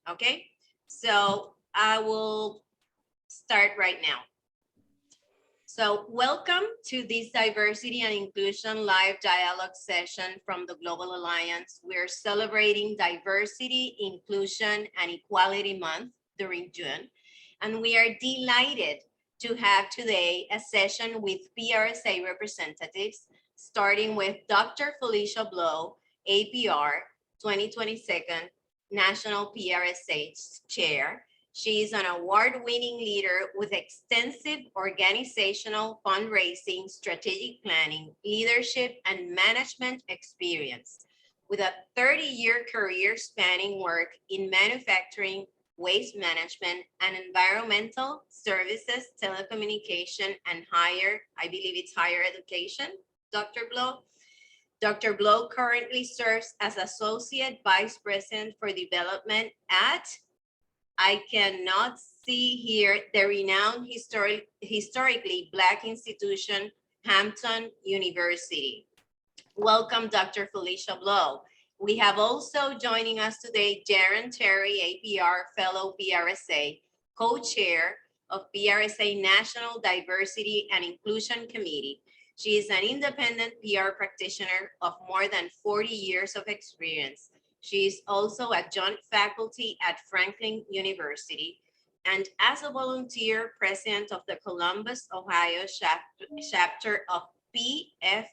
Okay, so I will start right now. So welcome to this Diversity and Inclusion Live Dialogue session from the Global Alliance. We're celebrating Diversity, Inclusion, and Equality Month during June. And we are delighted to have today a session with PRSA representatives, starting with Dr. Felicia Blow, APR 2022 National PRSA Chair. She is an award-winning leader with extensive organizational, fundraising, strategic planning, leadership, and management experience. With a 30-year career spanning work in manufacturing, waste management, and environmental services, telecommunication, and higher education, Dr. Blow. Dr. Blow currently serves as Associate Vice President for Development at, I cannot see here, the renowned historically Black institution, Hampton University. Welcome, Dr. Felicia Blow. We have also joining us today, Jaron Terry, APR Fellow PRSA, co-chair of PRSA National Diversity and Inclusion Committee. She is an independent PR practitioner of more than 40 years of experience. She is also adjunct faculty at Franklin University and as a volunteer, president of the Columbus, Ohio chapter of PFLAG,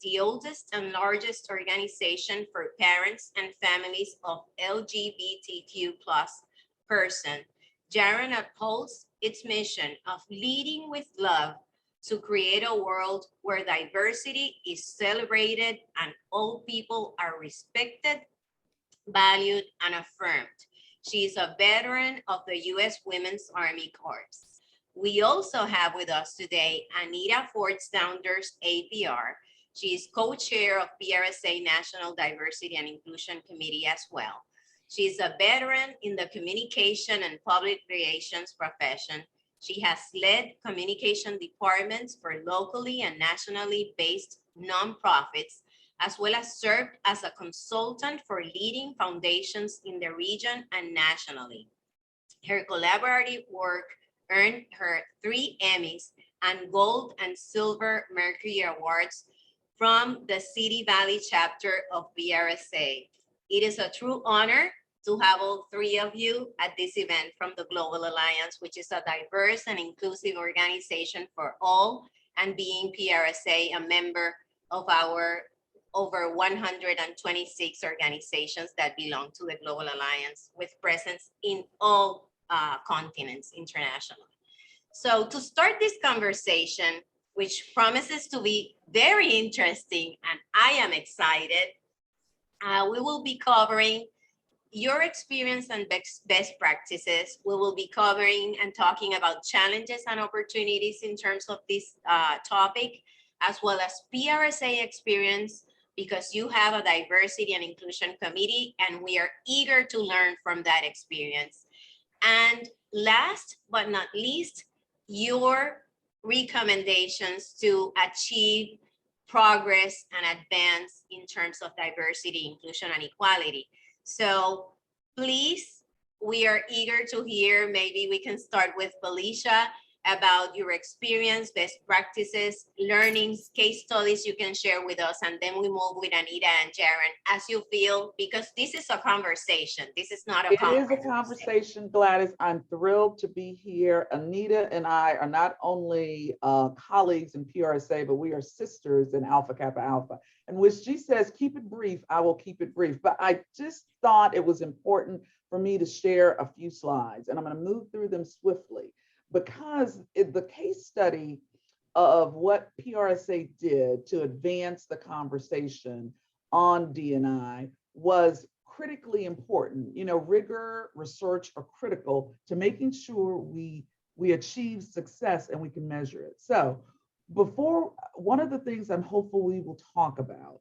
the oldest and largest organization for parents and families of LGBTQ+ person. Jaron upholds its mission of leading with love to create a world where diversity is celebrated and all people are respected, valued, and affirmed. She is a veteran of the U.S. Women's Army Corps. We also have with us today Anita Saunders, APR. She is co-chair of PRSA National Diversity and Inclusion Committee as well. She is a veteran in the communication and public relations profession. She has led communication departments for locally and nationally based nonprofits, as well as served as a consultant for leading foundations in the region and nationally. Her collaborative work earned her 3 Emmys and Gold and Silver Mercury Awards from the City Valley chapter of PRSA. It is a true honor to have all 3 of you at this event from the Global Alliance, which is a diverse and inclusive organization for all, and being PRSA a member of our over 126 organizations that belong to the Global Alliance with presence in all continents internationally. So to start this conversation, which promises to be very interesting, and I am excited, we will be covering your experience and best practices. We will be covering and talking about challenges and opportunities in terms of this topic, as well as PRSA experience, because you have a diversity and inclusion committee, and we are eager to learn from that experience. And last but not least, your recommendations to achieve progress and advance in terms of diversity, inclusion, and equality. So please, we are eager to hear. Maybe we can start with Felicia about your experience, best practices, learnings, case studies you can share with us, and then we move with Anita and Jaron as you feel, because this is a conversation. This is not a conversation. It is a conversation, Gladys. I'm thrilled to be here. Anita and I are not only colleagues in PRSA, but we are sisters in Alpha Kappa Alpha. And when she says, keep it brief, I will keep it brief. But I just thought it was important for me to share a few slides, and I'm going to move through them swiftly, because the case study of what PRSA did to advance the conversation on D&I was critically important. You know, rigor, research are critical to making sure we achieve success and we can measure it. So one of the things I'm hopeful we will talk about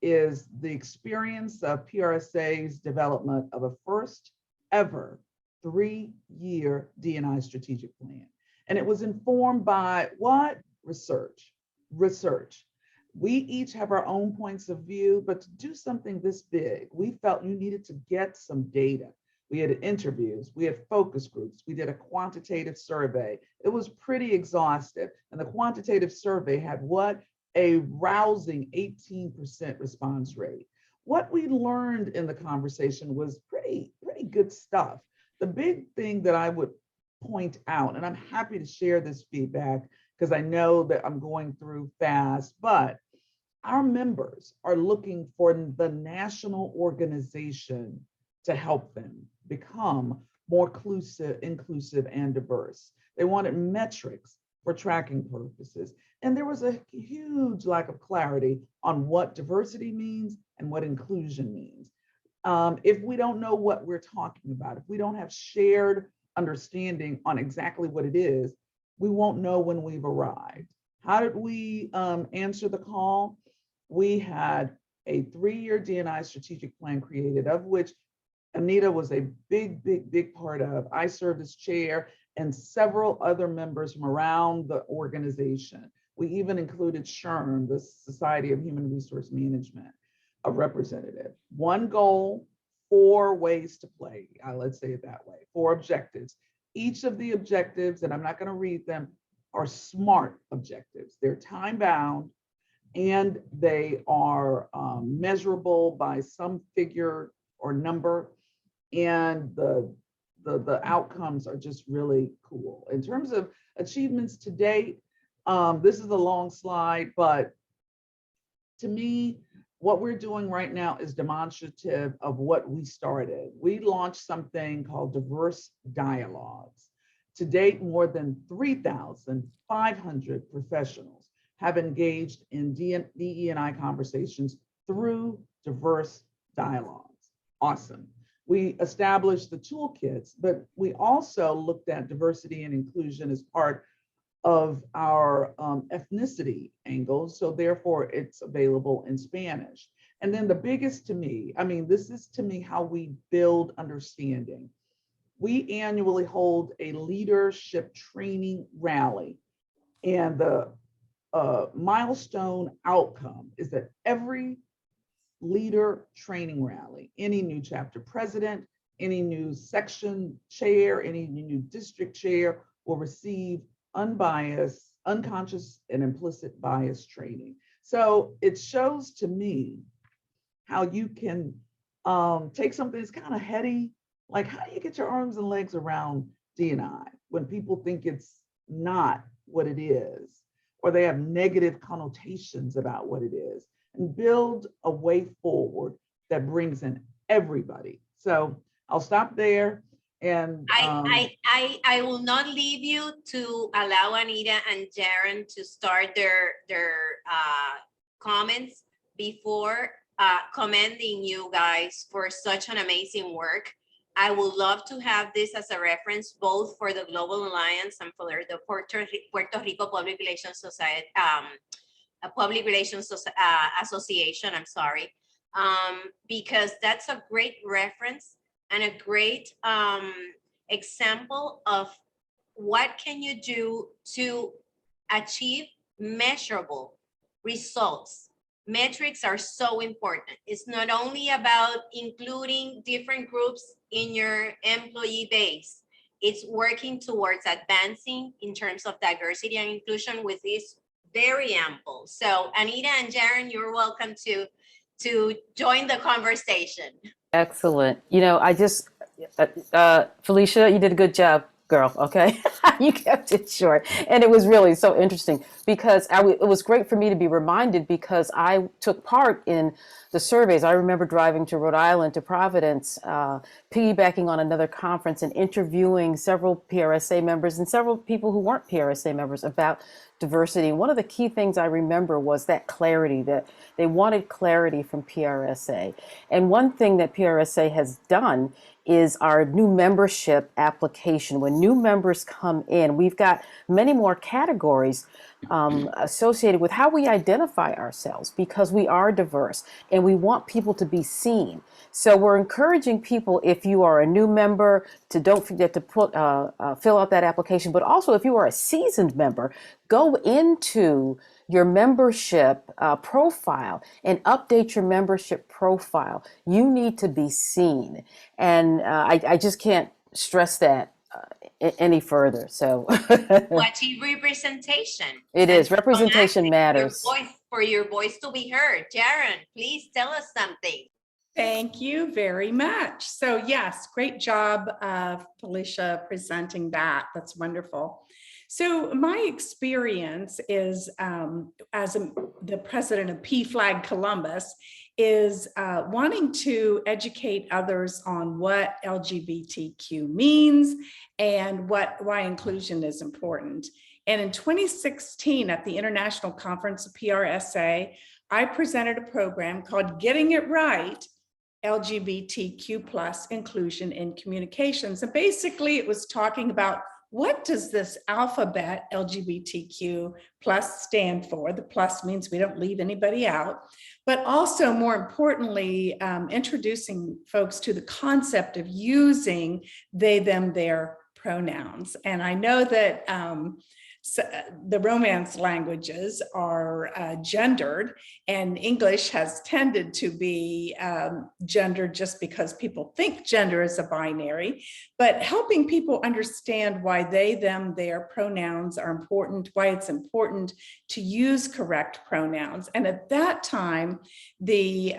is the experience of PRSA's development of a first ever 3-year D&I strategic plan. And it was informed by what? Research. We each have our own points of view, but to do something this big, we felt you needed to get some data. We had interviews, we had focus groups, we did a quantitative survey. It was pretty exhaustive. And the quantitative survey had what? A rousing 18% response rate. What we learned in the conversation was pretty good stuff. The big thing that I would point out, and I'm happy to share this feedback because I know that I'm going through fast, but our members are looking for the national organization to help them become more inclusive and diverse. They wanted metrics for tracking purposes. And there was a huge lack of clarity on what diversity means and what inclusion means. If we don't know what we're talking about, if we don't have shared understanding on exactly what it is, we won't know when we've arrived. How did we answer the call? We had a 3-year D&I strategic plan created, of which Anita was a big part of. I served as chair and several other members from around the organization. We even included SHRM, the Society of Human Resource Management, a representative. One goal, 4 ways to play. Let's say it that way, 4 objectives. Each of the objectives, and I'm not going to read them, are SMART objectives. They're time bound and they are measurable by some figure or number. And the outcomes are just really cool. In terms of achievements to date, this is a long slide, but to me, what we're doing right now is demonstrative of what we started. We launched something called Diverse Dialogues. To date, more than 3,500 professionals have engaged in DE&I conversations through Diverse Dialogues. Awesome. We established the toolkits, but we also looked at diversity and inclusion as part of our ethnicity angle. So therefore it's available in Spanish. And then the biggest to me, this is to me how we build understanding. We annually hold a leadership training rally. And the milestone outcome is that every leader training rally, any new chapter president, any new section chair, any new district chair will receive unbiased, unconscious, and implicit bias training. So it shows to me how you can take something that's kind of heady, like how do you get your arms and legs around D&I when people think it's not what it is, or they have negative connotations about what it is, and build a way forward that brings in everybody. So I'll stop there. And I will not leave you to allow Anita and Jaron to start their comments before commending you guys for such an amazing work. I would love to have this as a reference both for the Global Alliance and for the Puerto Rico Public Relations Society, Public Relations Association. I'm sorry, because that's a great reference and a great example of what can you do to achieve measurable results. Metrics are so important. It's not only about including different groups in your employee base. It's working towards advancing in terms of diversity and inclusion, with this very ample. So Anita and Jaron, you're welcome to join the conversation. Excellent. I just, Felicia, you did a good job, girl. Okay. You kept it short. And it was really so interesting because it was great for me to be reminded, because I took part in the surveys. I remember driving to Rhode Island, to Providence, piggybacking on another conference and interviewing several PRSA members and several people who weren't PRSA members about diversity. One of the key things I remember was that clarity, that they wanted clarity from PRSA. And one thing that PRSA has done is our new membership application. When new members come in, we've got many more categories associated with how we identify ourselves, because we are diverse and we want people to be seen. So we're encouraging people, if you are a new member, to don't forget to fill out that application. But also, if you are a seasoned member, go into your membership profile and update your membership profile. You need to be seen. And I just can't stress that any further. So Watching representation. it is. And Representation matters. for your voice to be heard. Jaron, please tell us something. Thank you very much. So yes, great job, Felicia, presenting that. That's wonderful. So my experience is the president of PFLAG Columbus is wanting to educate others on what LGBTQ means and why inclusion is important. And in 2016, at the International Conference of PRSA, I presented a program called Getting It Right, LGBTQ plus inclusion in communications. And basically it was talking about what does this alphabet LGBTQ plus stand for? The plus means we don't leave anybody out, but also more importantly, introducing folks to the concept of using they, them, their pronouns. And I know that the Romance languages are gendered, and English has tended to be gendered just because people think gender is a binary, but helping people understand why they, them, their pronouns are important, why it's important to use correct pronouns. And at that time, the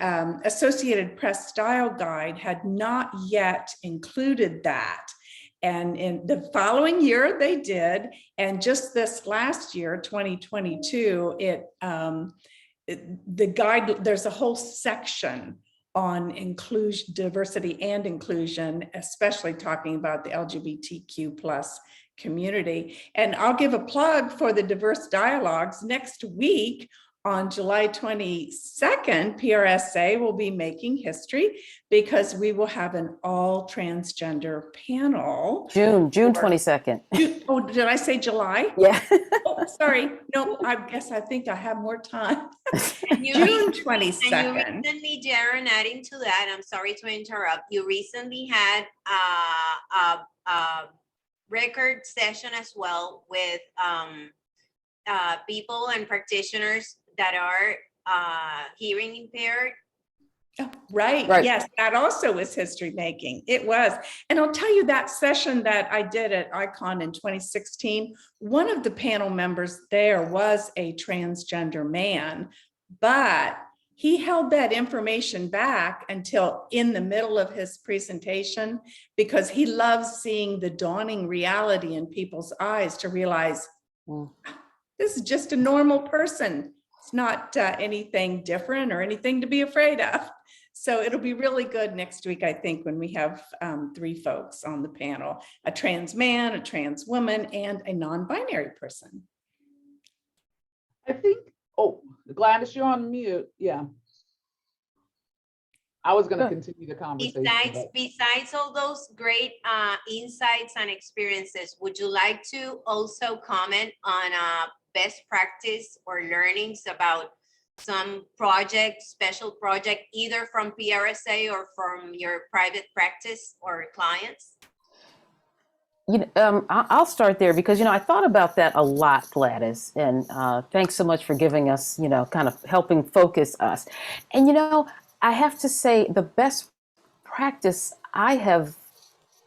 Associated Press Style Guide had not yet included that. And in the following year they did, and just this last year, 2022, the guide, there's a whole section on inclusion, diversity and inclusion, especially talking about the LGBTQ plus community. And I'll give a plug for the Diverse Dialogues next week. On July 22nd, PRSA will be making history because we will have an all transgender panel. June 22nd. Oh, did I say July? Yeah. Oh, sorry. No, I think I have more time. June 22nd. And you recently, Jaron, adding to that, I'm sorry to interrupt, you recently had a record session as well with people and practitioners that are hearing impaired. Oh, right. Yes, that also was history making. It was. And I'll tell you, that session that I did at ICON in 2016, one of the panel members there was a transgender man, but he held that information back until in the middle of his presentation because he loves seeing the dawning reality in people's eyes to realize this is just a normal person. It's not anything different or anything to be afraid of. So it'll be really good next week, I think, when we have 3 folks on the panel, a trans man, a trans woman, and a non-binary person. I think, oh, Gladys, you're on mute. Yeah. I was going to continue the conversation. Besides all those great insights and experiences, would you like to also comment on best practice or learnings about some project, special project, either from PRSA or from your private practice or clients? I'll start there because, I thought about that a lot, Gladys, and thanks so much for giving us, kind of helping focus us. And, I have to say the best practice I have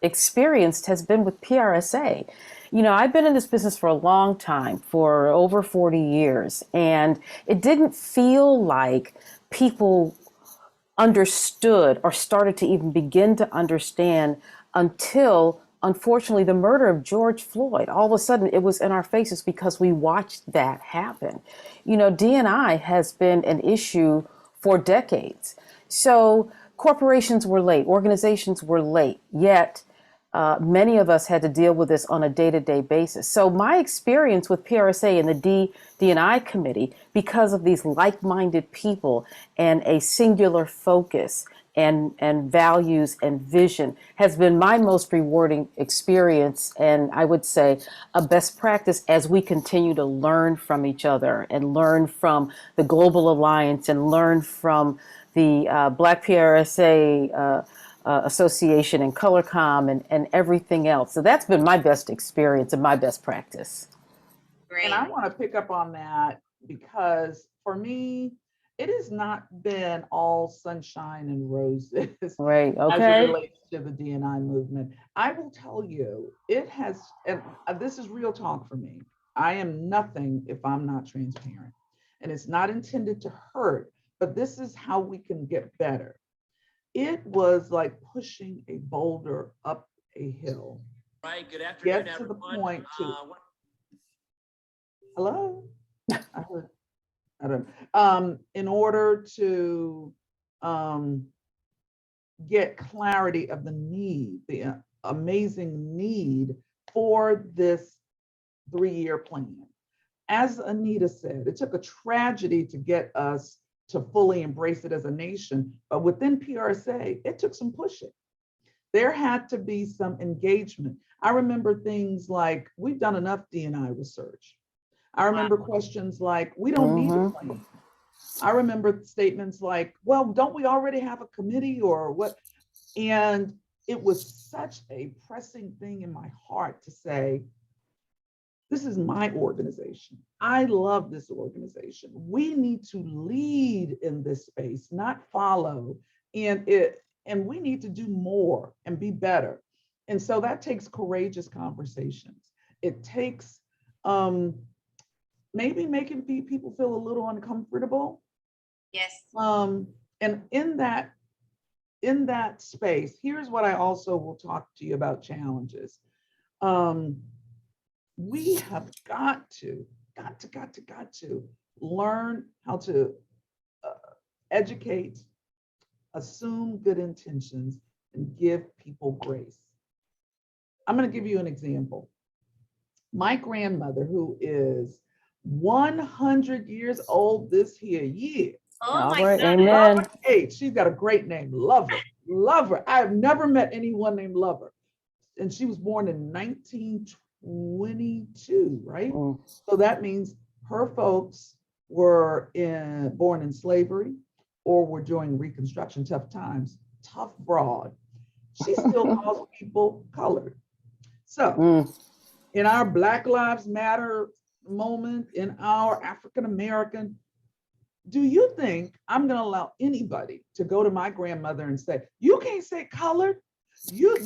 experienced has been with PRSA. I've been in this business for a long time, for over 40 years, and it didn't feel like people understood or started to even begin to understand until, unfortunately, the murder of George Floyd. All of a sudden, it was in our faces because we watched that happen. D&I has been an issue for decades. So corporations were late, organizations were late, yet many of us had to deal with this on a day-to-day basis. So my experience with PRSA and the D&I committee, because of these like-minded people and a singular focus and values and vision, has been my most rewarding experience, and I would say a best practice as we continue to learn from each other and learn from the Global Alliance and learn from the Black PRSA Association and ColorCom and everything else. So that's been my best experience and my best practice. Great. And I want to pick up on that because for me, it has not been all sunshine and roses Right. as it Okay. relates to the D&I movement. I will tell you, it has, and this is real talk for me. I am nothing if I'm not transparent. And it's not intended to hurt, but this is how we can get better. It was like pushing a boulder up a hill. Right, good afternoon, Get to the everyone. point to, hello? I heard, I don't, in order to get clarity of the need, the amazing need for this 3-year plan. As Anita said, it took a tragedy to get us to fully embrace it as a nation, but within PRSA, it took some pushing. There had to be some engagement. I remember things like, we've done enough D&I research. I remember questions like, we don't need a plan. I remember statements like, well, don't we already have a committee or what? And it was such a pressing thing in my heart to say, this is my organization. I love this organization. We need to lead in this space, not follow. And we need to do more and be better. And so that takes courageous conversations. It takes maybe making people feel a little uncomfortable. Yes. And in that space, here's what I also will talk to you about challenges. We have got to learn how to educate, assume good intentions, and give people grace. I'm going to give you an example. My grandmother, who is 100 years old this year. Oh All my right, God. amen. Hey, she's got a great name, Lover. Lover. I have never met anyone named Lover. And she was born in 1922, right? So that means her folks were born in slavery or were during Reconstruction, tough times, tough broad. She still calls people colored. So in our Black Lives Matter moment, in our African American, do you think I'm going to allow anybody to go to my grandmother and say, you can't say colored? Give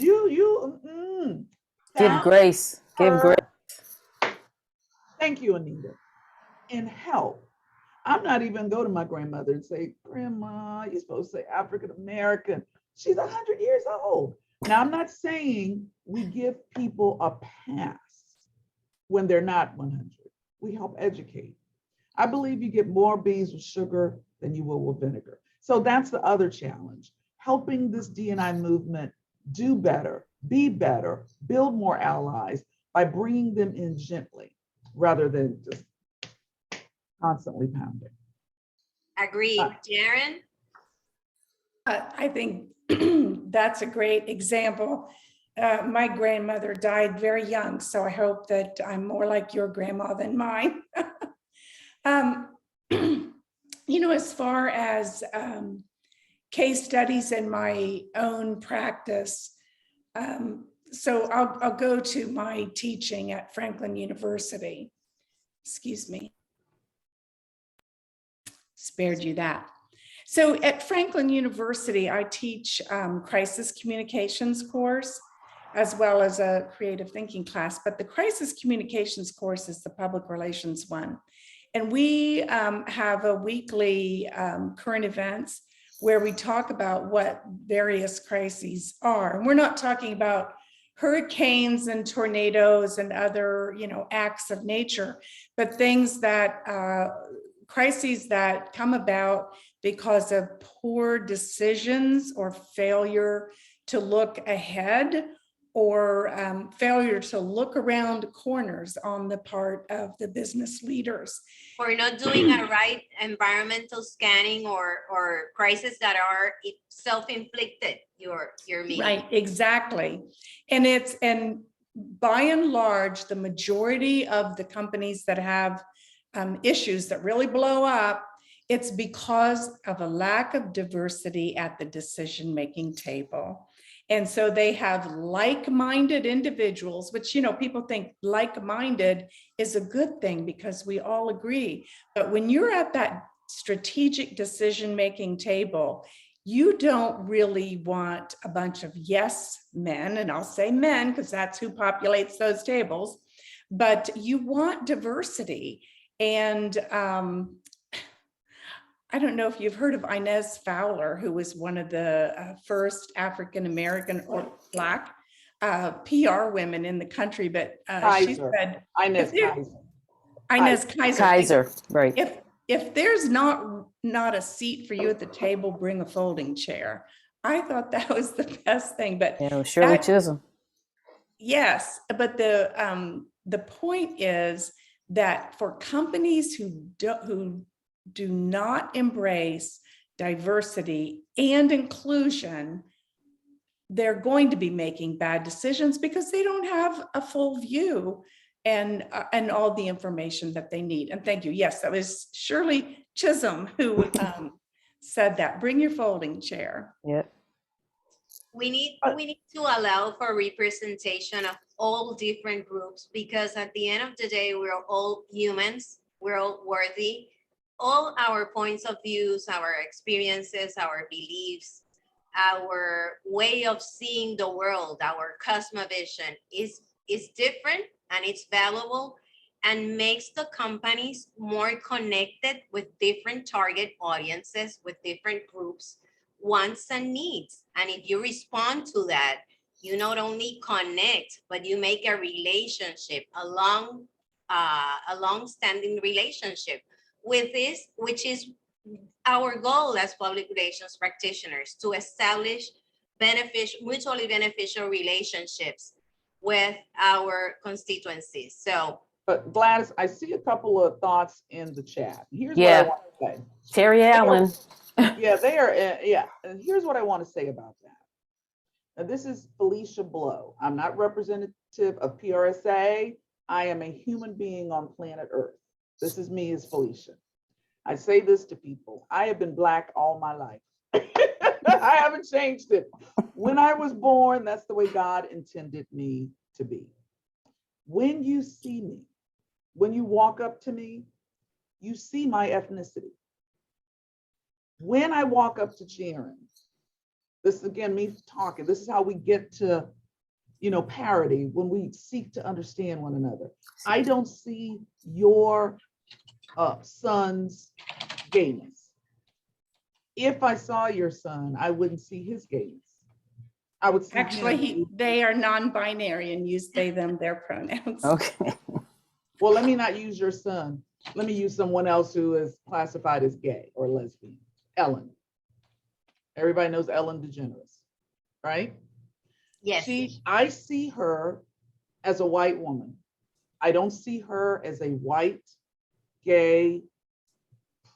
grace. Give grace. Thank you, Anita. And help. I'm not even go to my grandmother and say, Grandma, you're supposed to say African American. She's 100 years old. Now, I'm not saying we give people a pass when they're not 100. We help educate. I believe you get more beans with sugar than you will with vinegar. So that's the other challenge, helping this D&I movement do better, be better, build more allies by bringing them in gently rather than just constantly pounding. Agreed. Jaron? I think that's a great example. My grandmother died very young, so I hope that I'm more like your grandma than mine. As far as case studies in my own practice, so I'll go to my teaching at Franklin University. Excuse me. Spared you that. So at Franklin University, I teach crisis communications course, as well as a creative thinking class, but the crisis communications course is the public relations one. And we have a weekly current events where we talk about what various crises are. And we're not talking about hurricanes and tornadoes and other, acts of nature, but things that, crises that come about because of poor decisions or failure to look ahead or failure to look around corners on the part of the business leaders. Or not doing a right environmental scanning or crises that are self-inflicted, you're meaning. Right, exactly. And by and large, the majority of the companies that have issues that really blow up, it's because of a lack of diversity at the decision-making table. And so they have like-minded individuals, which, people think like-minded is a good thing because we all agree. But when you're at that strategic decision-making table, you don't really want a bunch of yes men, and I'll say men because that's who populates those tables, but you want diversity. And I don't know if you've heard of Inez Fowler, who was one of the first African-American or Black PR women in the country, but she said, Inez Kaiser. Inez Kaiser. Kaiser, right. If there's not a seat for you at the table, bring a folding chair. I thought that was the best thing, but Shirley Chisholm. Yes, but the point is that for companies who do not embrace diversity and inclusion, they're going to be making bad decisions because they don't have a full view and all the information that they need. And thank you. Yes, that was Shirley Chisholm who said that. Bring your folding chair. Yep. We need to allow for representation of all different groups, because at the end of the day, we're all humans, we're all worthy. All our points of views, our experiences, our beliefs, our way of seeing the world, our cosmovision is different, and it's valuable and makes the companies more connected with different target audiences, with different groups, wants and needs. And if you respond to that, you not only connect, but you make a relationship, a long-standing relationship with this, which is our goal as public relations practitioners, to establish mutually beneficial relationships with our constituencies. So, but Gladys, I see a couple of thoughts in the chat. Here's what I want to say. Terry Allen. Yeah, they are. Yeah, and here's what I want to say about that. Now, this is Felicia Blow. I'm not representative of PRSA. I am a human being on planet Earth. This is me as Felicia. I say this to people. I have been Black all my life. I haven't changed it. When I was born, that's the way God intended me to be. When you see me, when you walk up to me, you see my ethnicity. When I walk up to Jaron, this is again me talking, this is how we get to, parity, when we seek to understand one another. I don't see your son's gayness. If I saw your son, I wouldn't see his gayness. I would see actually they are non-binary and use they, them, their pronouns. Okay. Well, let me not use your son. Let me use someone else who is classified as gay or lesbian. Ellen. Everybody knows Ellen DeGeneres, right? yes. I see her as a white woman. I don't see her as a white, gay,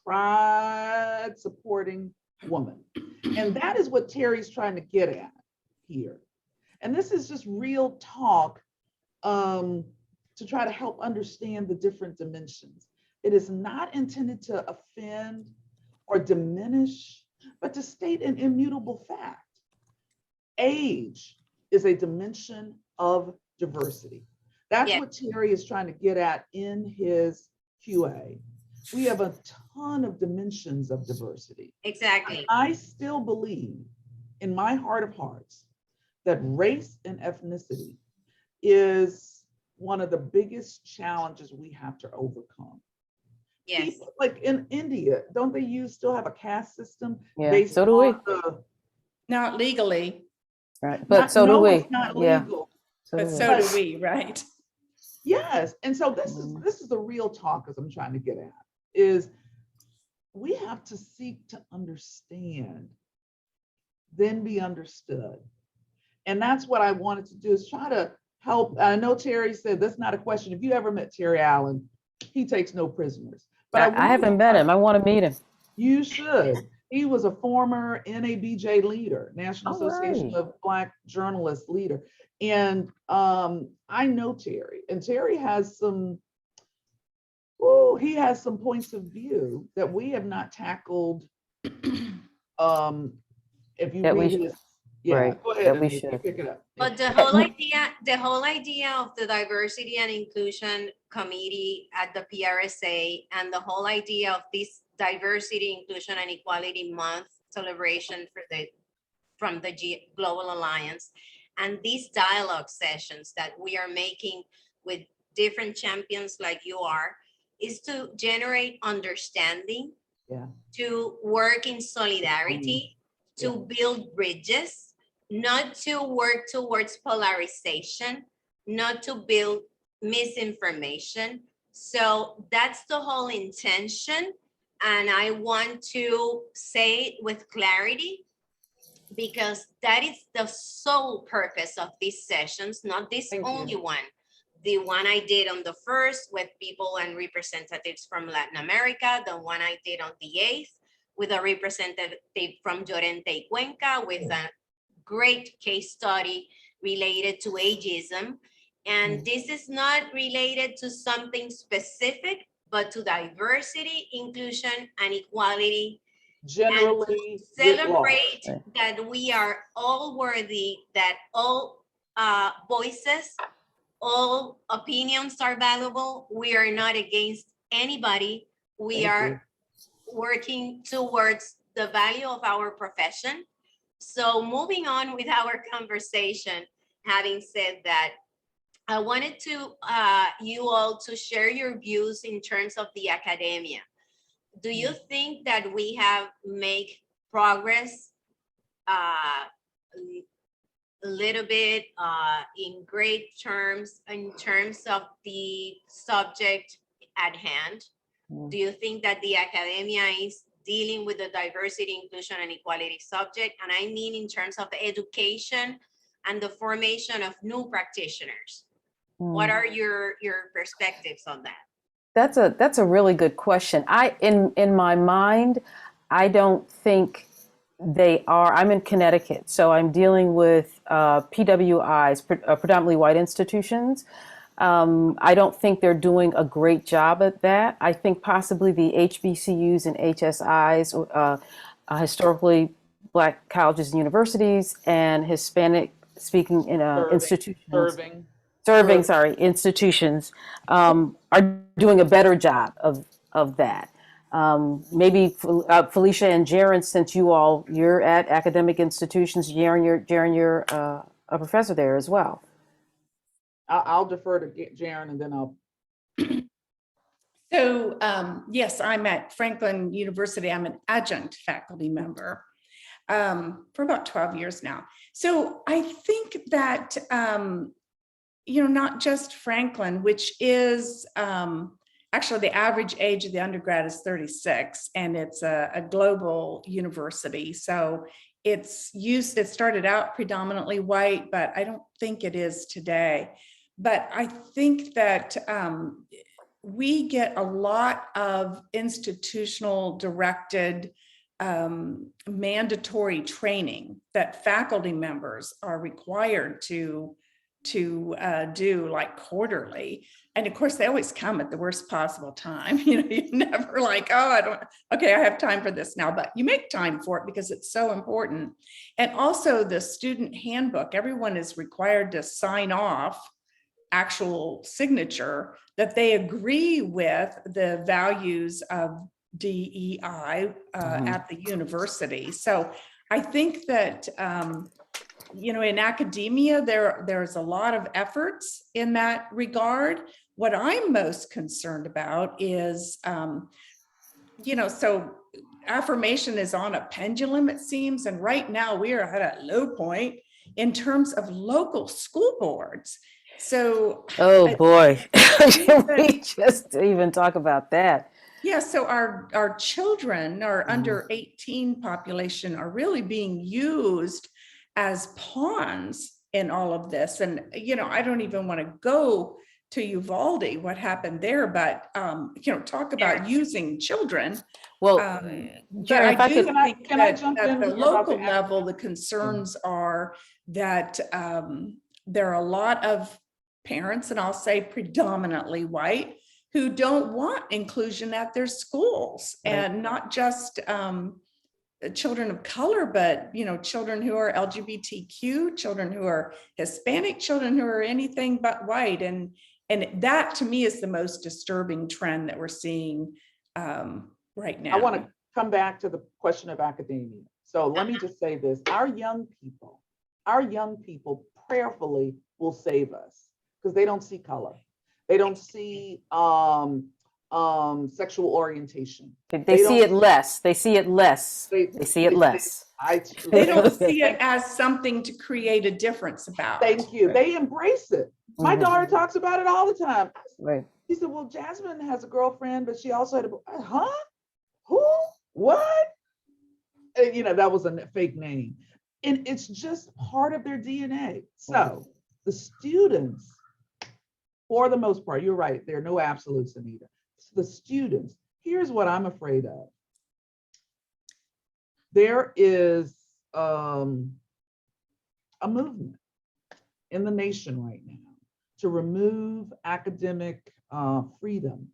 pride supporting woman. And that is what Terry's trying to get at here. And this is just real talk to try to help understand the different dimensions. It is not intended to offend or diminish, but to state an immutable fact. Age is a dimension of diversity. That's what Terry is trying to get at in his QA. We have a ton of dimensions of diversity. Exactly. I still believe in my heart of hearts that race and ethnicity is one of the biggest challenges we have to overcome. Yes. People, like in India, don't they still have a caste system? Yeah, so do we. Not legally. Right, but so do we. It's not legal. But so do we, right? Yes, and so this is the real talk, as I'm trying to get at, is we have to seek to understand, then be understood. And that's what I wanted to do, is try to help. I know Terry said that's not a question. If you ever met Terry Allen, he takes no prisoners. But I haven't met him. I want to meet him. You should. He was a former NABJ leader, National Association of Black Journalists leader. And I know Terry, and Terry has some, he has some points of view that we have not tackled. If you read his, Yeah, Right, go ahead, that we Anita, you should. pick it up. But Yeah, the whole idea of the Diversity and Inclusion Committee at the PRSA and the whole idea of this Diversity, Inclusion and Equality Month celebration from the Global Alliance and these dialogue sessions that we are making with different champions like you are, is to generate understanding, Yeah. to work in solidarity, to build bridges, not to work towards polarization, not to build misinformation. So that's the whole intention. And I want to say it with clarity because that is the sole purpose of these sessions, not this Thank only you. one. The one I did on the 1st with people and representatives from Latin America, the one I did on the 8th with a representative from Llorente y Cuenca with a great case study related to ageism. And this is not related to something specific, but to diversity, inclusion, and equality. Generally, And writ large. celebrate that we are all worthy, that all voices, all opinions are valuable. We are not against anybody. We Thank are you. working towards the value of our profession. So moving on with our conversation, having said that, I wanted to you all to share your views in terms of the academia. Do you think that we have made progress a little bit in great terms in terms of the subject at hand? Do you think that the academia is dealing with the diversity, inclusion, and equality subject? And I mean in terms of the education and the formation of new practitioners. What are your perspectives on that? That's a really good question. In my mind, I don't think they are. I'm in Connecticut, so I'm dealing with PWIs, predominantly white institutions. I don't think they're doing a great job at that. I think possibly the HBCUs and HSIs, historically Black colleges and universities, and Hispanic speaking institutions. Institutions are doing a better job of that. Maybe Felicia and Jaron, since you're at academic institutions, Jaron, you're a professor there as well. I'll defer to Jaron and then I'll. So yes, I'm at Franklin University. I'm an adjunct faculty member for about 12 years now. So I think that not just Franklin, which is actually the average age of the undergrad is 36, and it's a global university. So it started out predominantly white, but I don't think it is today. But I think that we get a lot of institutional directed mandatory training that faculty members are required to do, like quarterly. And of course they always come at the worst possible time. You're never like, oh, I have time for this now, but you make time for it because it's so important. And also the student handbook, everyone is required to sign off actual signature that they agree with the values of DEI at the university. So I think that in academia, there's a lot of efforts in that regard. What I'm most concerned about is, so affirmation is on a pendulum, it seems. And right now we are at a low point in terms of local school boards. So, oh boy, we just even talk about that. Yeah, so our children, our under 18 population, are really being used as pawns in all of this. And, I don't even want to go to Uvalde, what happened there, but, talk about using children. Well, Jaron, if I could, can I jump in at the here about local the level, the concerns are that there are a lot of parents, and I'll say predominantly white, who don't want inclusion at their schools, and not just children of color, but, you know, children who are LGBTQ, children who are Hispanic, children who are anything but white. And that to me is the most disturbing trend that we're seeing right now. I want to come back to the question of academia. So let me just say this, our young people prayerfully will save us because they don't see color. They don't see sexual orientation. They see it less. They see it less. They see it less. They don't see it as something to create a difference about. Thank you. They embrace it. My daughter talks about it all the time. Right. She said, well, Jasmine has a girlfriend, but she also had a, huh? Who? What? And, you know, that was a fake name. And it's just part of their DNA. So the students, for the most part, you're right, there are no absolutes, Anita. The students, here's what I'm afraid of. There is a movement in the nation right now to remove academic freedom.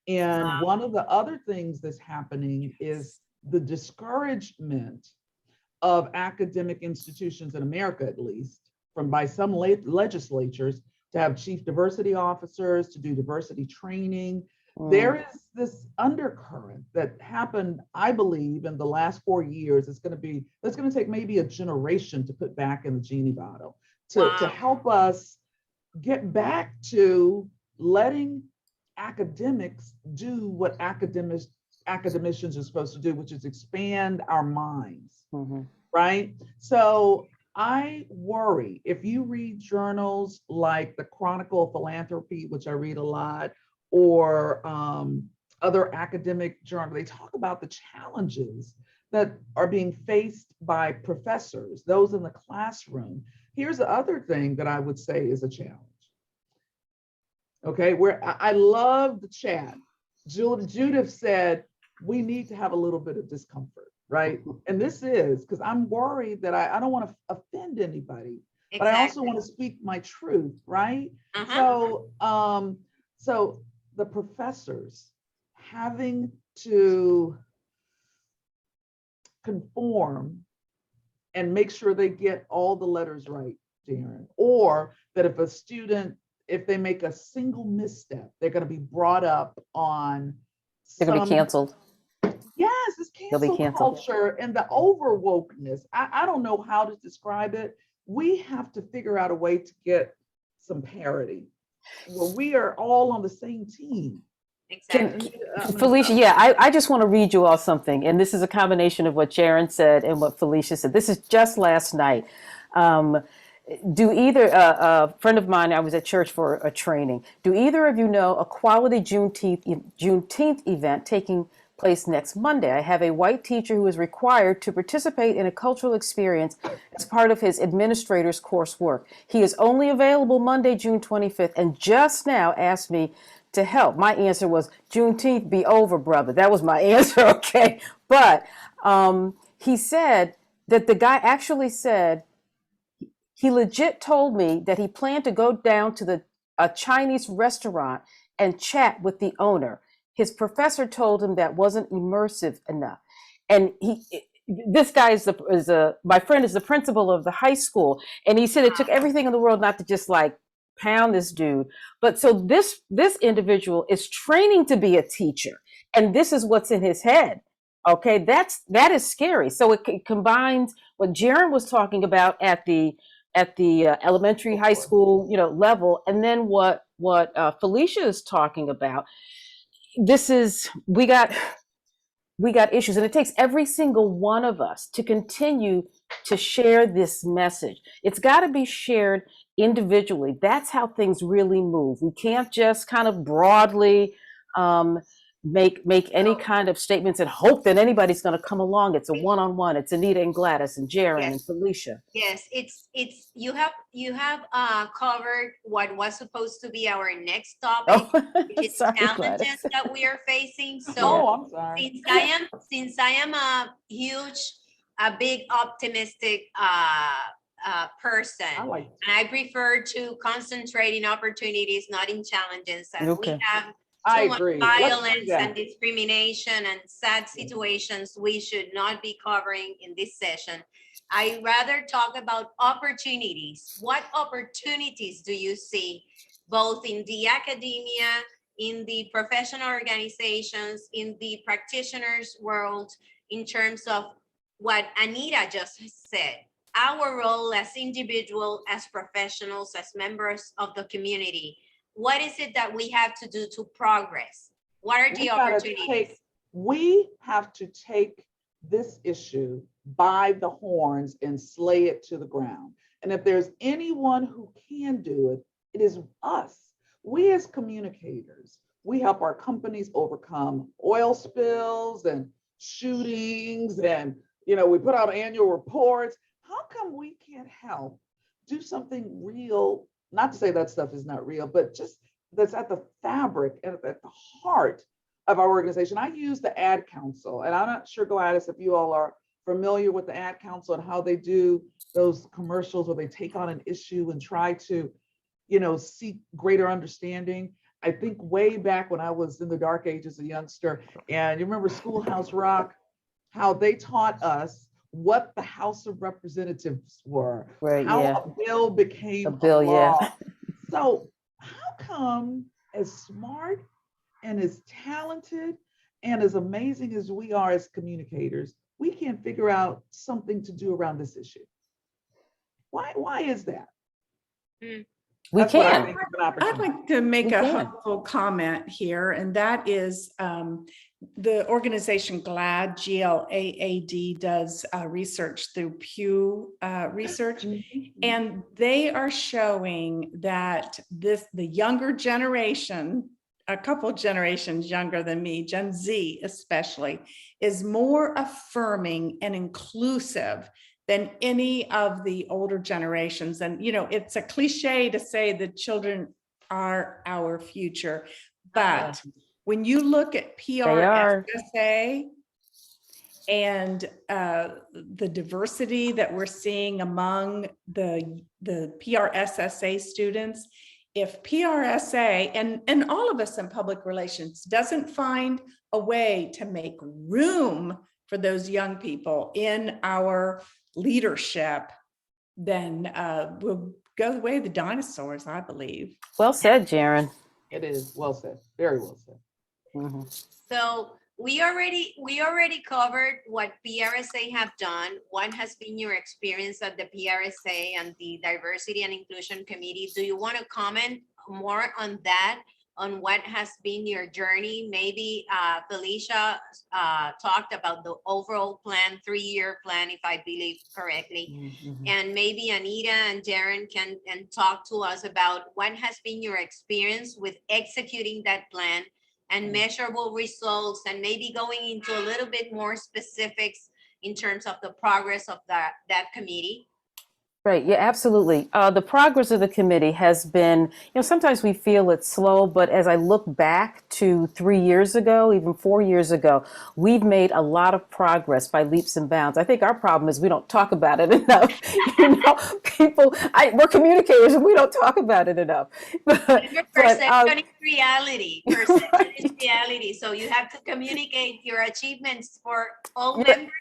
And one of the other things that's happening is the discouragement of academic institutions in America, at least, by some legislatures, to have chief diversity officers, to do diversity training. There is this undercurrent that happened, I believe, in the last 4 years. That's going to take maybe a generation to put back in the genie bottle to help us get back to letting academics do what academicians are supposed to do, which is expand our minds, right? So I worry, if you read journals like the Chronicle of Philanthropy, which I read a lot, or other academic journals, they talk about the challenges that are being faced by professors, those in the classroom. Here's the other thing that I would say is a challenge. Okay, where I love the chat. Judith said, we need to have a little bit of discomfort, right? And this is because I'm worried that I don't want to offend anybody, but I also want to speak my truth, right? So the professors having to conform and make sure they get all the letters right, Jaron, or that if a student, if they make a single misstep, they're going to be brought up on. They're going to be canceled. Yes, it's cancel culture and the over wokeness. I don't know how to describe it. We have to figure out a way to get some parity where we are all on the same team. Exactly. Felicia, yeah, I just want to read you all something. And this is a combination of what Jaron said and what Felicia said. This is just last night. Do either, a friend of mine, I was at church for a training. Do either of you know a quality Juneteenth event taking place next Monday? I have a white teacher who is required to participate in a cultural experience as part of his administrator's coursework. He is only available Monday, June 25th, and just now asked me to help. My answer was, Juneteenth be over, brother. That was my answer, okay? But he said that the guy actually said, he legit told me that he planned to go down to a Chinese restaurant and chat with the owner. His professor told him that wasn't immersive enough. And this guy my friend is the principal of the high school. And he said it took everything in the world not to just like pound this dude. But so this individual is training to be a teacher. And this is what's in his head. Okay, that is scary. So it combines what Jaron was talking about at the elementary, high school, level, and then what Felicia is talking about. We got issues, and it takes every single one of us to continue to share this message. It's got to be shared individually. That's how things really move. We can't just kind of broadly make any kind of statements and hope that anybody's going to come along. It's a one-on-one. It's Anita and Gladys and Jaron and Felicia. Yes, it's you have covered what was supposed to be our next topic, which is challenges Gladys. that we are facing. So I'm sorry. Since I am a big optimistic person, and I prefer to concentrate in opportunities, not in challenges. And we have I too much agree. Let's do violence that. and discrimination and sad situations we should not be covering in this session. I rather talk about opportunities. What opportunities do you see both in the academia, in the professional organizations, in the practitioners world, in terms of what Anita just said? Our role as individuals, as professionals, as members of the community. What is it that we have to do to progress? What are the opportunities? We have to take this issue by the horns and slay it to the ground. And if there's anyone who can do it, it is us. We as communicators, we help our companies overcome oil spills and shootings, and we put out annual reports. How come we can't help do something real? Not to say that stuff is not real, but just that's at the fabric and at the heart of our organization. I use the Ad Council, and I'm not sure, Gladys, if you all are familiar with the Ad Council and how they do those commercials where they take on an issue and try to, seek greater understanding. I think way back when I was in the dark ages, a youngster, and you remember Schoolhouse Rock, how they taught us what the House of Representatives were, Right, how yeah. a bill became A bill, a law. yeah. So how come, as smart and as talented and as amazing as we are as communicators, we can't figure out something to do around this issue? Why is that? We That's what I can. think is an I'd opportunity. like to make We a can. helpful comment here, and that is the organization GLAAD, GLAAD, does research through Pew Research, and they are showing that the younger generation, a couple generations younger than me, Gen Z especially, is more affirming and inclusive than any of the older generations. And, it's a cliche to say that children are our future, but when you look at PRSA and the diversity that we're seeing among the PRSA students, if PRSA and all of us in public relations doesn't find a way to make room for those young people in our leadership, then we'll go the way of the dinosaurs, I believe. Well said, Jaron. It is well said, very well said. Mhm. So we already covered what PRSA have done. What has been your experience at the PRSA and the Diversity and Inclusion Committee? Do you want to comment more on that, on what has been your journey? Maybe Felicia talked about the overall plan, 3-year plan, if I believe correctly. Mhm. And maybe Anita and Jaron can talk to us about what has been your experience with executing that plan and measurable results, and maybe going into a little bit more specifics in terms of the progress of that committee. Right, yeah, absolutely. The progress of the committee has been, sometimes we feel it's slow, but as I look back to 3 years ago, even 4 years ago, we've made a lot of progress by leaps and bounds. I think our problem is we don't talk about it enough. We're communicators and we don't talk about it enough. Perception is reality. Perception Right. is reality. So you have to communicate your achievements for all members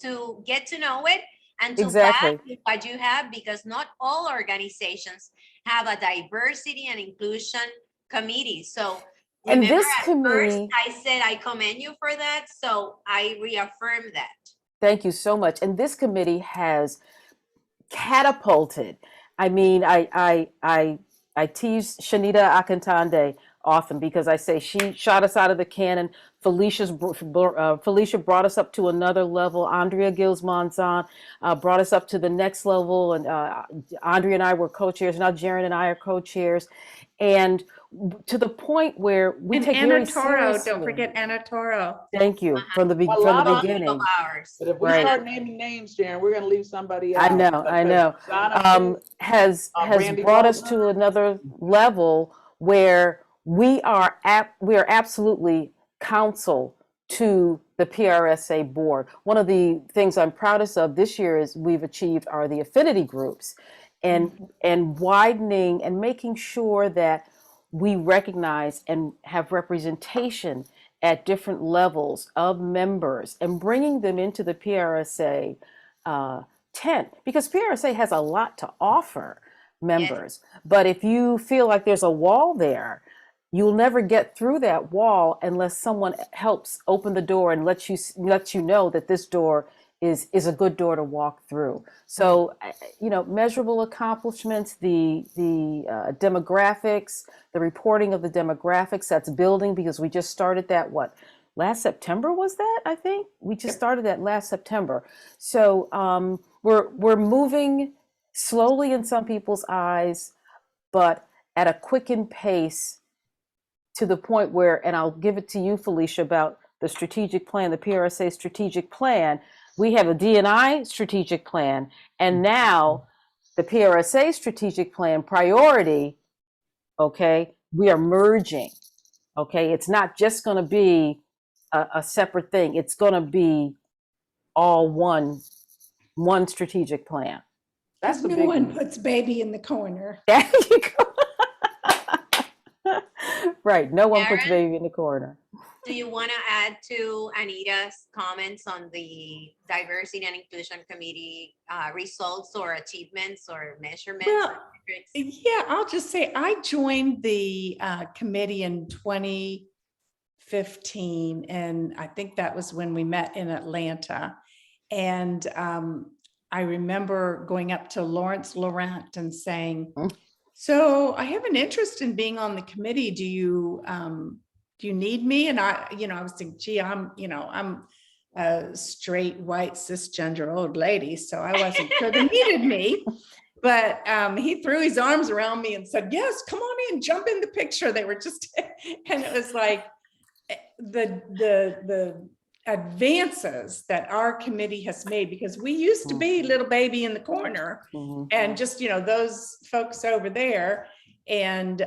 to get to know it. And to value what you have, because not all organizations have a diversity and inclusion committee. So remember, this at committee, first I said I commend you for that. So I reaffirm that. Thank you so much. And this committee has catapulted. I mean, I tease Shanita Akantande often because I say she shot us out of the cannon. Felicia brought us up to another level. Andrea Gilles Monzon brought us up to the next level. And Andrea and I were co-chairs. Now Jaron and I are co-chairs. And to the point where we take Anna very Toro, seriously. don't forget Anna Toro. Thank you. From the beginning. Of ours. But if we start naming names, Sharon, we're going to leave somebody I out. know. Has brought us to another level where we are absolutely counsel to the PRSA board. One of the things I'm proudest of this year is we've achieved are the affinity groups, and widening and making sure that we recognize and have representation at different levels of members and bringing them into the PRSA tent, because PRSA has a lot to offer members. But if you feel like there's a wall there, you'll never get through that wall unless someone helps open the door and lets you know that this door is a good door to walk through. So, measurable accomplishments, the demographics, the reporting of the demographics, that's building, because we just started that, last September was that, I think? We just started that last September. So we're moving slowly in some people's eyes, but at a quickened pace, to the point where, and I'll give it to you, Felicia, about the strategic plan, the PRSA strategic plan. We have a D&I strategic plan, and now the PRSA strategic plan priority, okay, we are merging, okay? It's not just gonna be a separate thing. It's gonna be all one strategic plan. That's no one puts baby in the corner. There you go. Right, no one puts Jaron, baby in the corner. do you want to add to Anita's comments on the Diversity and Inclusion Committee results or achievements or measurements? Well, or metrics? yeah, I'll just say I joined the committee in 2015, and I think that was when we met in Atlanta. And I remember going up to Lawrence Laurent and saying, so I have an interest in being on the committee. Do you need me? And I was thinking, gee, I'm a straight, white, cisgender old lady, so I wasn't sure they needed me. But he threw his arms around me and said, yes, come on in, jump in the picture. They were just, and it was like the advances that our committee has made, because we used to be little baby in the corner and just, those folks over there. And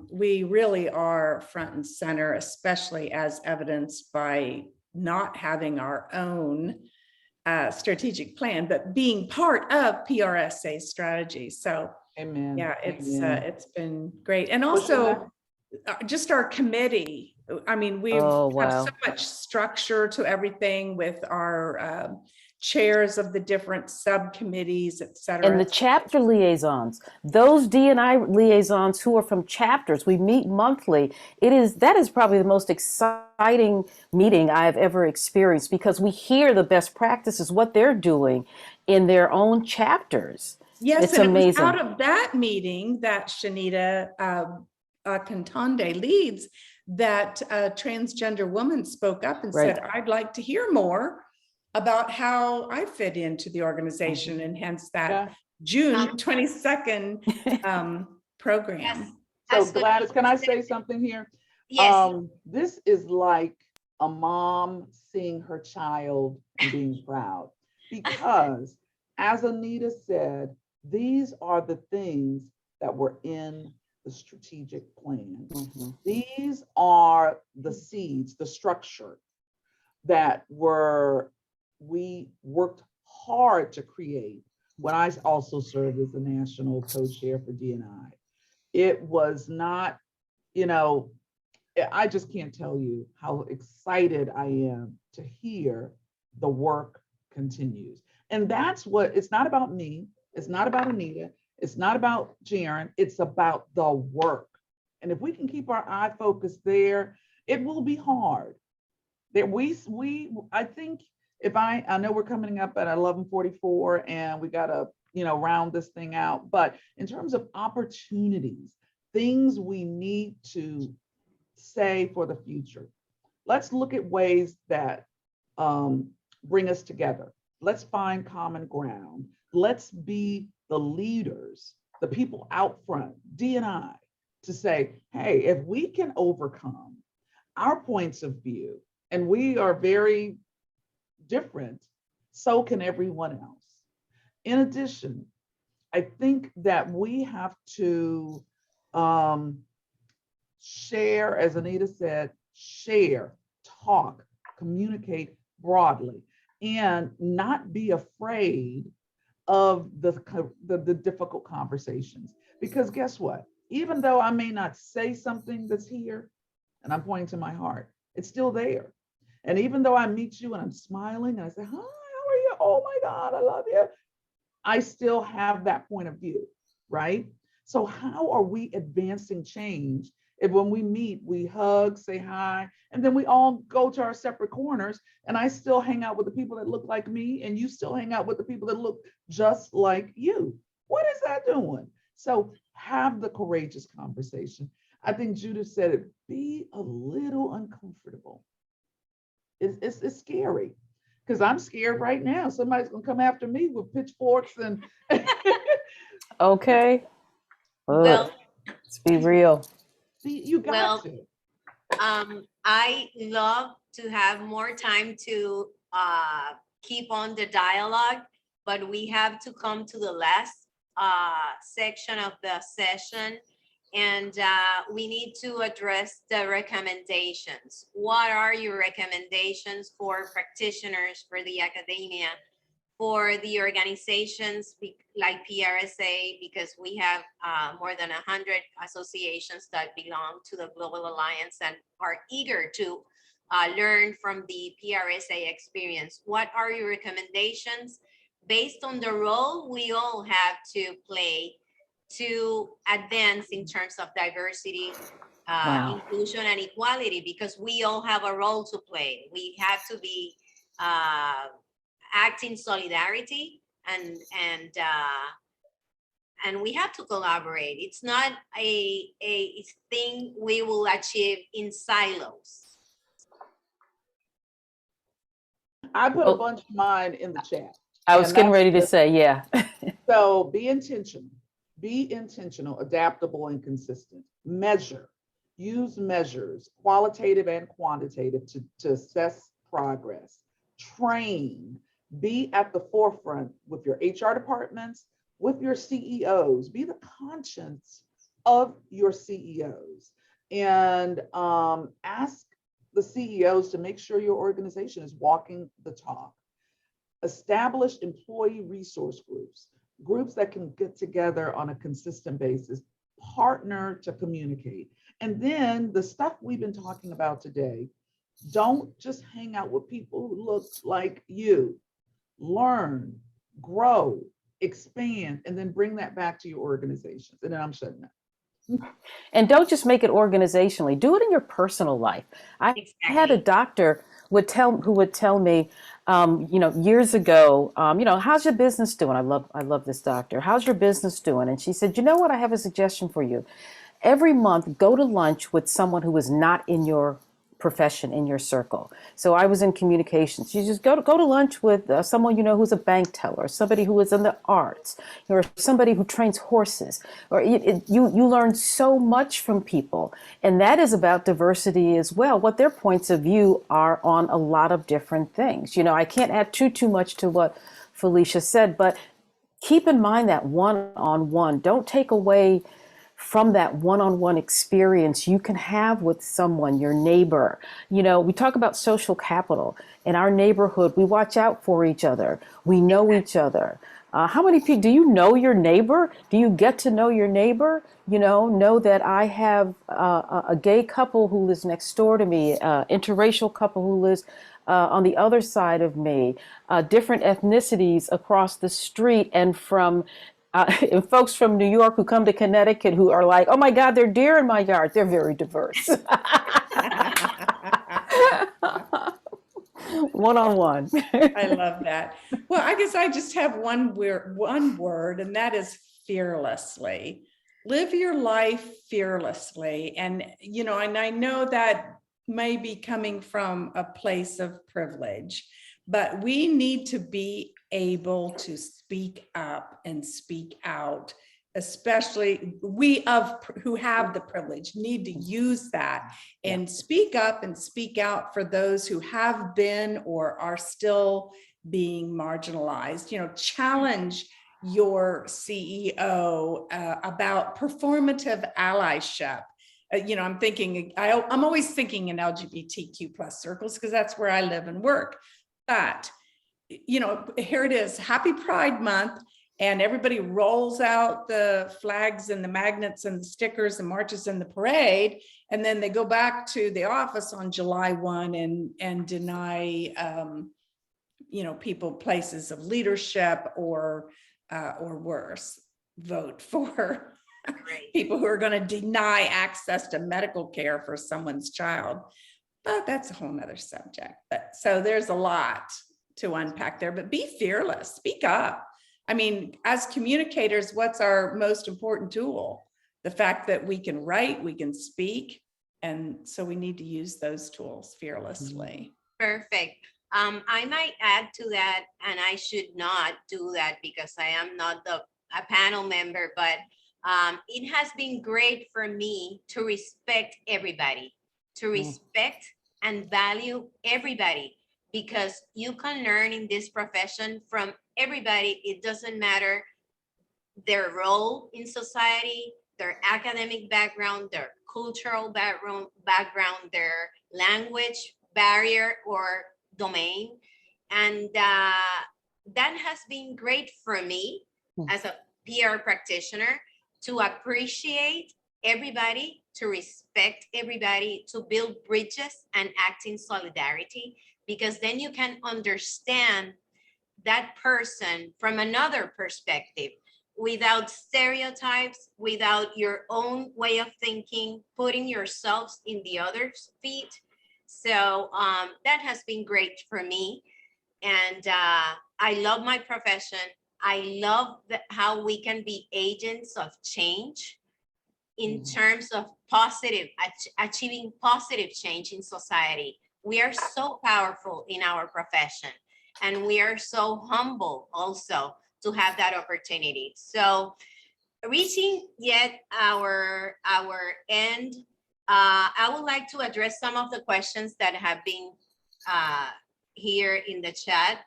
we really are front and center, especially as evidenced by not having our own strategic plan, but being part of PRSA strategy. So, Amen. yeah, Amen. it's been great. And also just our committee. I mean, we have so much structure to everything with our chairs of the different subcommittees, et cetera. And the chapter liaisons, those D&I liaisons who are from chapters, we meet monthly. That is probably the most exciting meeting I've ever experienced, because we hear the best practices, what they're doing in their own chapters. Yes, it's and amazing. It was out of that meeting that Shanita Cantande leads, that a transgender woman spoke up and said, I'd like to hear more about how I fit into the organization, and hence that June 22nd program. Yes. So Gladys, can I say something here? Yes. This is like a mom seeing her child and being proud, because as Anita said, these are the things that were in the strategic plan. These are the seeds, the structure that we worked hard to create when I also served as the national co-chair for D&I. It was not, I just can't tell you how excited I am to hear the work continues. And that's what, it's not about me, it's not about Anita, it's not about Jaron, it's about the work. And if we can keep our eye focused there, it will be hard. That I think I know we're coming up at 11:44 and we gotta, round this thing out. But in terms of opportunities, things we need to say for the future, let's look at ways that bring us together. Let's find common ground. Let's be the leaders, the people out front, D&I, to say, hey, if we can overcome our points of view, and we are very different, so can everyone else. In addition, I think that we have to share, as Anita said, share, talk, communicate broadly, and not be afraid of the difficult conversations. Because guess what? Even though I may not say something that's here, and I'm pointing to my heart, it's still there. And even though I meet you and I'm smiling and I say, hi, how are you? Oh my God, I love you. I still have that point of view, right? So how are we advancing change if when we meet, we hug, say hi, and then we all go to our separate corners and I still hang out with the people that look like me and you still hang out with the people that look just like you? What is that doing? So have the courageous conversation. I think Judith said it, be a little uncomfortable. It's scary because I'm scared right now. Somebody's gonna come after me with pitchforks and Okay. Well, Ugh, let's be real. you got well, to. I love to have more time to keep on the dialogue, but we have to come to the last section of the session, and we need to address the recommendations. What are your recommendations for practitioners, for the academia, for the organizations like PRSA, because we have more than 100 associations that belong to the Global Alliance and are eager to learn from the PRSA experience. What are your recommendations based on the role we all have to play to advance in terms of diversity, Wow. inclusion, and equality? Because we all have a role to play. We have to be act in solidarity, and we have to collaborate. It's not a thing we will achieve in silos. I put a Well, bunch of mine in the chat. I was And getting that's ready to just- say, yeah. So be intentional, adaptable, and consistent. Measure, use measures, qualitative and quantitative, to assess progress. Train, be at the forefront with your HR departments, with your CEOs, be the conscience of your CEOs, and ask the CEOs to make sure your organization is walking the talk. Establish employee resource groups, groups that can get together on a consistent basis, partner to communicate. And then the stuff we've been talking about today, don't just hang out with people who look like you. Learn, grow, expand, and then bring that back to your organizations. And then I'm shutting up. And don't just make it organizationally, do it in your personal life. I had a doctor who would tell me, years ago, how's your business doing? I love this doctor. How's your business doing? And she said, you know what? I have a suggestion for you. Every month, go to lunch with someone who is not in your profession, in your circle. So I was in communications. You just go to lunch with someone who's a bank teller, somebody who is in the arts, or somebody who trains horses. Or you learn so much from people, and that is about diversity as well. What their points of view are on a lot of different things. I can't add too much to what Felicia said, but keep in mind that one-on-one. Don't take away from that one-on-one experience you can have with someone, your neighbor. We talk about social capital. In our neighborhood, we watch out for each other. We know each other. How many people, do you know your neighbor? Do you get to know your neighbor? Know that I have a gay couple who lives next door to me, interracial couple who lives on the other side of me, different ethnicities across the street, and and folks from New York who come to Connecticut who are like, oh my God, there are deer in my yard. They're very diverse. One-on-one. I love that. Well, I guess I just have one word, and that is fearlessly. Live your life fearlessly. And, and I know that may be coming from a place of privilege, but we need to be able to speak up and speak out. Especially we who have the privilege need to use that and speak up and speak out for those who have been or are still being marginalized. Challenge your CEO about performative allyship. I'm always thinking in LGBTQ plus circles because that's where I live and work. But here it is, Happy Pride Month. and everybody rolls out the flags and the magnets and the stickers and marches in the parade. And then they go back to the office on July 1 and deny, people places of leadership or worse, vote for people who are going to deny access to medical care for someone's child. But that's a whole nother subject. But so there's a lot to unpack there, but be fearless, speak up. I mean, as communicators, what's our most important tool? The fact that we can write, we can speak. And so we need to use those tools fearlessly. Perfect. I might add to that, and I should not do that because I am not a panel member, but it has been great for me to respect everybody, to respect and value everybody, because you can learn in this profession from everybody. It doesn't matter their role in society, their academic background, their cultural background, their language barrier or domain. And that has been great for me as a PR practitioner, to appreciate everybody, to respect everybody, to build bridges and act in solidarity, because then you can understand that person from another perspective, without stereotypes, without your own way of thinking, putting yourselves in the other's feet. So that has been great for me. And I love my profession. I love how we can be agents of change in terms of achieving positive change in society. We are so powerful in our profession, and we are so humble also to have that opportunity. So reaching yet our end, I would like to address some of the questions that have been here in the chat.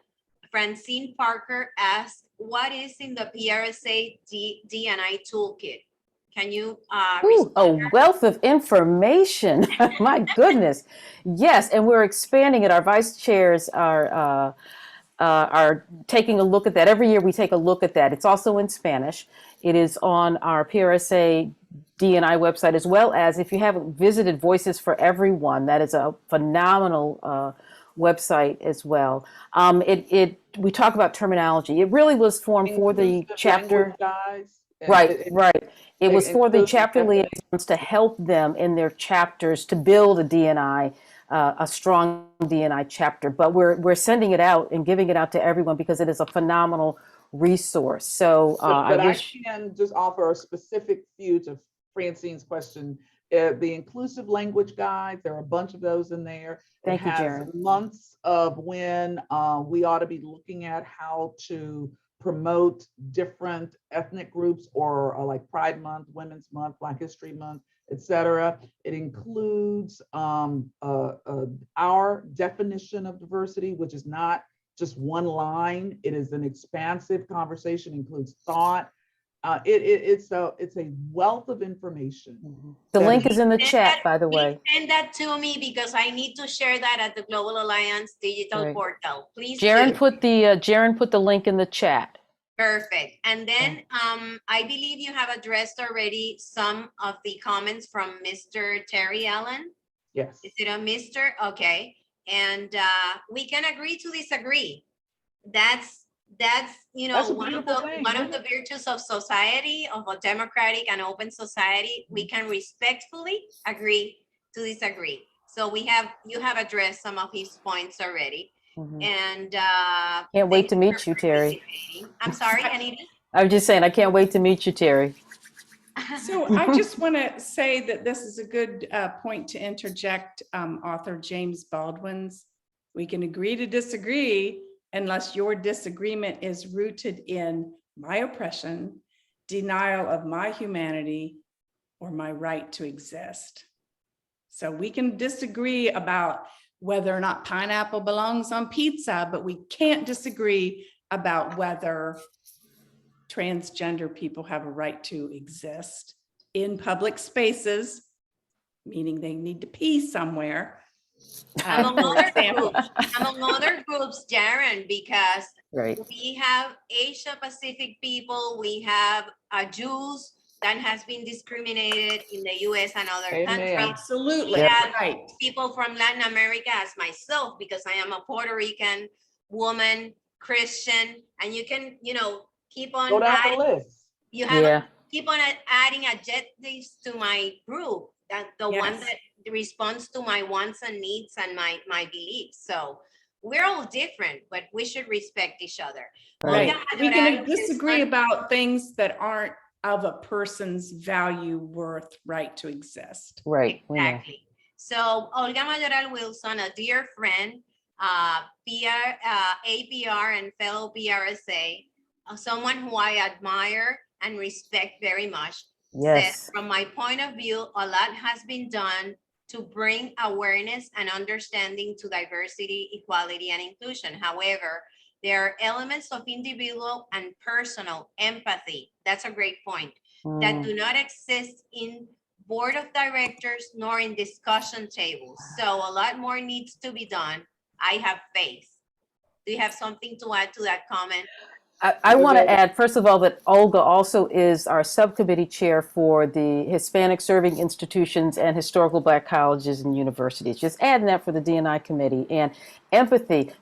Francine Parker asked, what is in the PRSA D&I toolkit? Can you a wealth of information. My goodness. Yes, and we're expanding it. Our vice chairs are taking a look at that. Every year we take a look at that. It's also in Spanish. It is on our PRSA D&I website, as well as, if you haven't visited, Voices for Everyone. That is a phenomenal website as well. We talk about terminology. It really was formed for the chapter. Right. It was for the chapter liaisons to help them in their chapters to build a D&I, a strong D&I chapter. But we're sending it out and giving it out to everyone because it is a phenomenal resource. So I can just offer a specific view to Francine's question. The inclusive language guide, there are a bunch of those in there. Thank you, Jaron. Months of when we ought to be looking at how to promote different ethnic groups, or like Pride Month, Women's Month, Black History Month, etc. It includes our definition of diversity, which is not just one line. It is an expansive conversation, includes thought. It's a wealth of information. The link is in the chat, by the way. Send that to me because I need to share that at the Global Alliance digital portal. Please. Jaron put the link in the chat. Perfect. And then I believe you have addressed already some of the comments from Mr. Terry Allen. Yes. Is it a Mr.? Okay. And we can agree to disagree. That's one of the virtues of society, of a democratic and open society. We can respectfully agree to disagree. So you have addressed some of his points already. And can't wait to meet you, Terry. I'm sorry, Anita. I was just saying, I can't wait to meet you, Terry. So I just want to say that this is a good point to interject author James Baldwin's. We can agree to disagree unless your disagreement is rooted in my oppression, denial of my humanity, or my right to exist. So we can disagree about whether or not pineapple belongs on pizza, but we can't disagree about whether transgender people have a right to exist in public spaces, meaning they need to pee somewhere. Among other groups, Jaron, because Right. We have Asia Pacific people. We have Jews that has been discriminated in the US and other Amen. countries. Absolutely, We have right. people from Latin America as myself, because I am a Puerto Rican woman, Christian, and you can, keep on Go down the adding, list. you have Yeah. keep on adding adjectives to my group, that the one Yes. that responds to my wants and needs and my beliefs. So we're all different, but we should respect each other. Right. Olga We Mayoral can is disagree one- about things that aren't of a person's value, worth, right to exist. Right. We know. Exactly. So Olga Mayoral Wilson, a dear friend, APR and fellow PRSA, someone who I admire and respect very much, says, Yes. from my point of view, a lot has been done to bring awareness and understanding to diversity, equality, and inclusion. However, there are elements of individual and personal empathy. That's a great point. That do not exist in board of directors nor in discussion tables. So a lot more needs to be done. I have faith. Do you have something to add to that comment? I want to add, first of all, that Olga also is our subcommittee chair for the Hispanic Serving Institutions and Historical Black Colleges and Universities. Just adding that for the D&I committee. And empathy,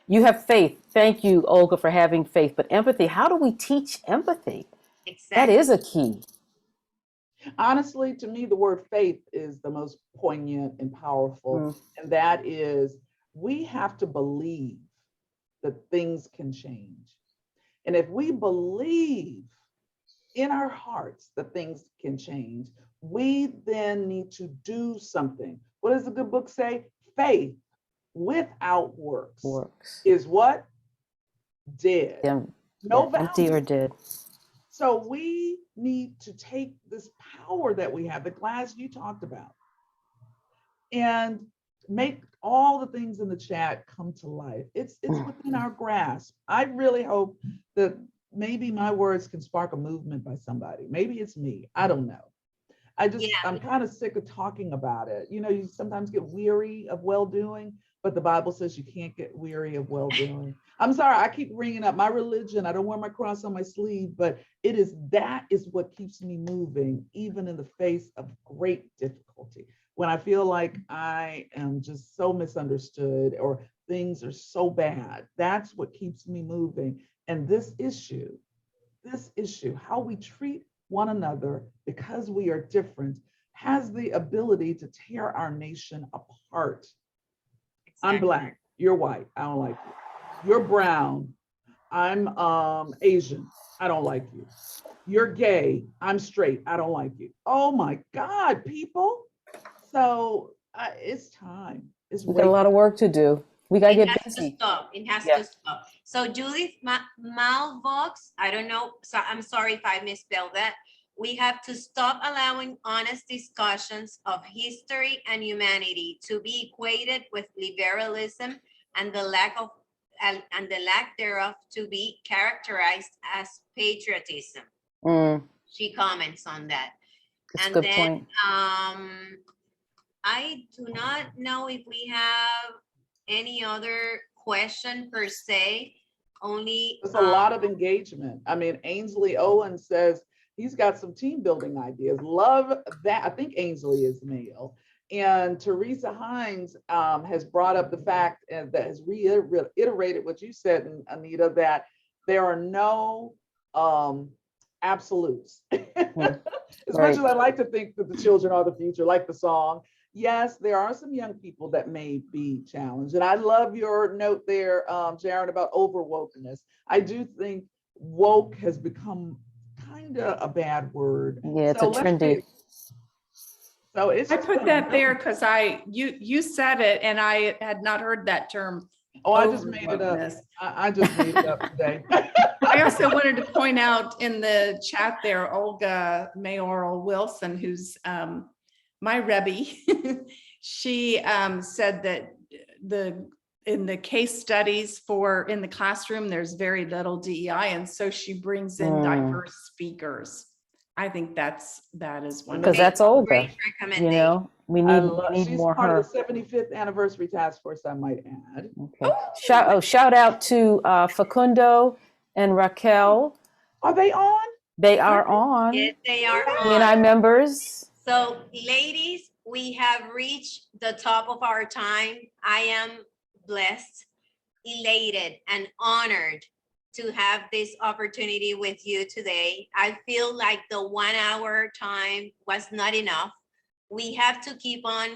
you have faith. Thank you, Olga, for having faith. But empathy, how do we teach empathy? Exactly. That is a key. Honestly, to me, the word faith is the most poignant and powerful. And that is, we have to believe that things can change. And if we believe in our hearts that things can change, we then need to do something. What does the good book say? Faith without works is what? Dead. No value. Empty or dead. So we need to take this power that we have, that Gladys you talked about, and make all the things in the chat come to life. It's within our grasp. I really hope that maybe my words can spark a movement by somebody. Maybe it's me. I don't know. I'm kind of sick of talking about it. You sometimes get weary of well-doing, but the Bible says you can't get weary of well-doing. I'm sorry, I keep bringing up my religion. I don't wear my cross on my sleeve, but that is what keeps me moving, even in the face of great difficulty. When I feel like I am just so misunderstood or things are so bad, that's what keeps me moving. And this issue, how we treat one another because we are different, has the ability to tear our nation apart. Exactly. I'm Black, you're white, I don't like you. You're brown, I'm Asian, I don't like you. You're gay, I'm straight, I don't like you. Oh my God, people. So it's time. We've got a lot of work to do. We got to get busy. It has to stop. So Judith Malvox, I don't know. So I'm sorry if I misspelled that. We have to stop allowing honest discussions of history and humanity to be equated with liberalism and the lack thereof to be characterized as patriotism. She comments on that. That's a good point. I do not know if we have any other question per se. Only there's a lot of engagement. I mean, Ainsley Owen says he's got some team building ideas. Love that. I think Ainsley is male. And Teresa Hines has brought up the fact that has reiterated what you said, Anita, that there are no absolutes. As much as I like to think that the children are the future, like the song, yes, there are some young people that may be challenged. And I love your note there, Jaron, about over wokeness. I do think woke has become kind of a bad word. Yeah, it's a trendy. So it's I put that there because you said it and I had not heard that term. Oh, I just made it up. I just made it up today. I also wanted to point out in the chat there, Olga Mayoral Wilson, who's my Rebbe, she said that in the case studies in the classroom, there's very little DEI. And so she brings in diverse speakers I think that is Because wonderful. that's older. Great You recommendation. know, we need She's more part her. of the 75th anniversary task force, I might add. Okay. Shout out to Facundo and Raquel. Are they on? They are on. Yes, they are BNI on. members. So ladies, we have reached the top of our time. I am blessed, elated, and honored to have this opportunity with you today. I feel like the 1 hour time was not enough. We have to keep on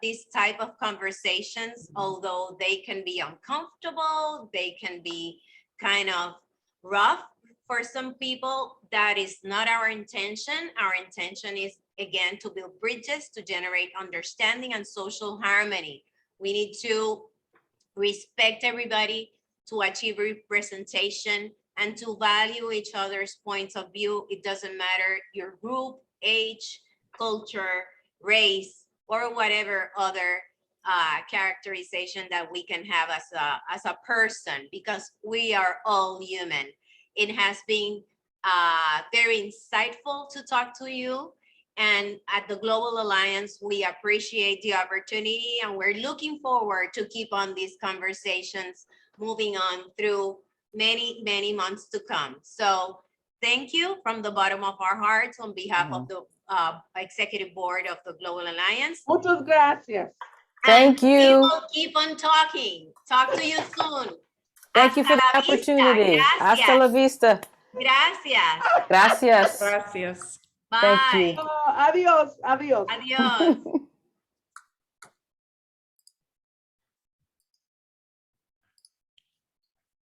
this type of conversations, although they can be uncomfortable, they can be kind of rough for some people. That is not our intention. Our intention is, again, to build bridges, to generate understanding and social harmony. We need to respect everybody, to achieve representation, and to value each other's points of view. It doesn't matter your group, age, culture, race, or whatever other characterization that we can have as a person, because we are all human. It has been very insightful to talk to you. And at the Global Alliance, we appreciate the opportunity, and we're looking forward to keep on these conversations moving on through many, many months to come. So thank you from the bottom of our hearts on behalf of the Executive Board of the Global Alliance. Muchas gracias. Thank We you. will keep on talking. Talk to you soon. Thank you for the Hasta la vista. opportunity. Hasta la vista. Gracias. Gracias. Gracias. Bye. Thank you. Adios, adios. Adios.